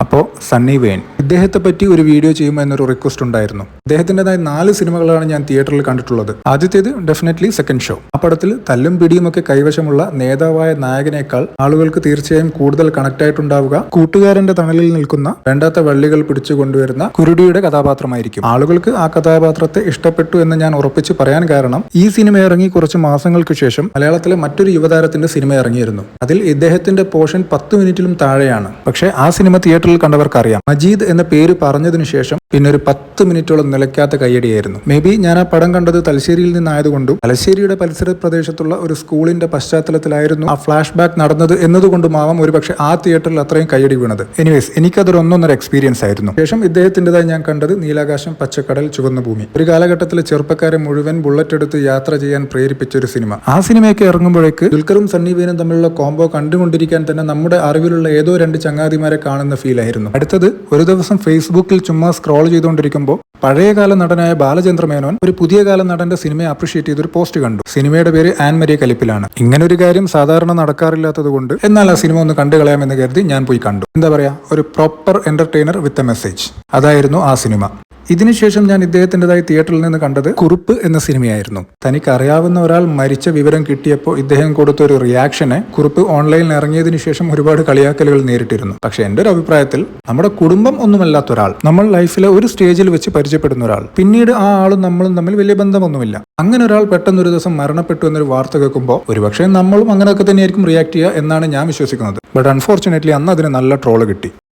അപ്പോൾ സണ്ണി വെയിൻ ഇദ്ദേഹത്തെ പറ്റി ഒരു വീഡിയോ ചെയ്യുമ്പോൾ എന്നൊരു റിക്വസ്റ്റ് ഉണ്ടായിരുന്നു. ഇദ്ദേഹത്തിൻ്റെതായ 4 സിനിമകളാണ് ഞാൻ തിയേറ്ററിൽ കണ്ടിട്ടുള്ളത്. ആദ്യത്തേത് ഡെഫിനറ്റ്ലി സെക്കൻഡ് ഷോ. ആ പടത്തിൽ തല്ലും പിടിയും ഒക്കെ കൈവശമുള്ള നേതാവായ നായകനേക്കാൾ ആളുകൾക്ക് തീർച്ചയായും കൂടുതൽ കണക്ട് ആയിട്ടുണ്ടാവുക കൂട്ടുകാരന്റെ തണലിൽ നിൽക്കുന്ന വേണ്ടാത്ത വള്ളികൾ പിടിച്ചു കൊണ്ടുവരുന്ന കുരുടിയുടെ കഥാപാത്രമായിരിക്കും. ആളുകൾക്ക് ആ കഥാപാത്രത്തെ ഇഷ്ടപ്പെട്ടു എന്ന് ഞാൻ ഉറപ്പിച്ച് പറയാൻ കാരണം ഈ സിനിമ ഇറങ്ങി കുറച്ച് മാസങ്ങൾക്ക് ശേഷം മലയാളത്തിലെ മറ്റൊരു യുവതാരത്തിന്റെ സിനിമ ഇറങ്ങിയിരുന്നു. അതിൽ ഇദ്ദേഹത്തിന്റെ പോർഷൻ 10 മിനിറ്റിലും താഴെയാണ്. പക്ഷേ ആ സിനിമ തിയേറ്ററിൽ കണ്ടവർക്കറിയാം, മജീദ് എന്ന പേര് പറഞ്ഞതിനു ശേഷം പിന്നെ ഒരു 10 മിനിറ്റോളം നിലയ്ക്കാത്ത കയ്യടിയായിരുന്നു. മേ ബി ഞാൻ ആ പടം കണ്ടത് തലശ്ശേരിയിൽ നിന്നായതുകൊണ്ടും തലശ്ശേരിയുടെ പരിസര പ്രദേശത്തുള്ള ഒരു സ്കൂളിന്റെ പശ്ചാത്തലത്തിലായിരുന്നു ആ ഫ്ലാഷ് ബാക്ക് നടന്നത് എന്നതുകൊണ്ടുമാവാം ഒരുപക്ഷെ ആ തിയേറ്ററിൽ അത്രയും കയ്യടി വീണത്. എനിവേസ്, എനിക്കതൊരു ഒന്നൊന്നര എക്സ്പീരിയൻസ് ആയിരുന്നു. ശേഷം ഇദ്ദേഹത്തിൻ്റെതായി ഞാൻ കണ്ടത് നീലാകാശം പച്ചക്കടൽ ചുവന്ന ഭൂമി. ഒരു കാലഘട്ടത്തിലെ ചെറുപ്പക്കാരെ മുഴുവൻ ബുള്ളറ്റ് എടുത്ത് യാത്ര ചെയ്യാൻ പ്രേരിപ്പിച്ച ഒരു സിനിമ. ആ സിനിമയൊക്കെ ഇറങ്ങുമ്പോഴേക്ക് ദുൽഖറും സണ്ണി വെയിനും തമ്മിലുള്ള കോംബോ കണ്ടുകൊണ്ടിരിക്കാൻ തന്നെ നമ്മുടെ അറിവിലുള്ള ഏതോ 2 ചങ്ങാതിമാരെ കാണുന്ന ഫീൽ ആയിരുന്നു. അടുത്തത് ഒരു ദിവസം ഫേസ്ബുക്കിൽ ചുമ്മാ സ്ക്രോൾ ചെയ്തുകൊണ്ടിരിക്കുമ്പോൾ പഴയകാല നടനായ ബാലചന്ദ്ര മേനോൻ ഒരു പുതിയ കാല നടന്റെ സിനിമയെ അപ്രീഷിയേറ്റ് ചെയ്തൊരു പോസ്റ്റ് കണ്ടു. സിനിമയുടെ പേര് ആൻ മരിയ കലിപ്പിലാണ്. ഇങ്ങനൊരു കാര്യം സാധാരണ നടക്കാറില്ലാത്തത് കൊണ്ട് എന്നാൽ ആ സിനിമ ഒന്ന് കണ്ടു കളയാമെന്ന് കരുതി ഞാൻ പോയി കണ്ടു. എന്താ പറയാ, ഒരു proper entertainer with a message. അതായിരുന്നു ആ സിനിമ. ഇതിനുശേഷം ഞാൻ ഇദ്ദേഹത്തിൻ്റെതായി തിയേറ്ററിൽ നിന്ന് കണ്ടത് കുറുപ്പ് എന്ന സിനിമയായിരുന്നു. തനിക്ക് അറിയാവുന്ന ഒരാൾ മരിച്ച വിവരം കിട്ടിയപ്പോൾ ഇദ്ദേഹം കൊടുത്ത ഒരു റിയാക്ഷനെ കുറുപ്പ് ഓൺലൈനിൽ ഇറങ്ങിയതിനു ശേഷം ഒരുപാട് കളിയാക്കലുകൾ നേരിട്ടിരുന്നു. പക്ഷെ എൻ്റെ ഒരു അഭിപ്രായത്തിൽ നമ്മുടെ കുടുംബം ഒന്നുമല്ലാത്ത ഒരാൾ, നമ്മൾ ലൈഫിലെ ഒരു സ്റ്റേജിൽ വെച്ച് പരിചയപ്പെടുന്ന ഒരാൾ, പിന്നീട് ആ ആളും നമ്മളും തമ്മിൽ വലിയ ബന്ധമൊന്നുമില്ല, അങ്ങനെ ഒരാൾ പെട്ടെന്ന് ഒരു ദിവസം മരണപ്പെട്ടു എന്നൊരു വാർത്ത കേൾക്കുമ്പോൾ ഒരുപക്ഷെ നമ്മളും അങ്ങനെയൊക്കെ തന്നെയായിരിക്കും റിയാക്ട് ചെയ്യുക എന്നാണ് ഞാൻ വിശ്വസിക്കുന്നത്. ബട്ട് അൺഫോർച്ചുനേറ്റ്ലി അന്ന് അതിന് നല്ല ട്രോള് കിട്ടി.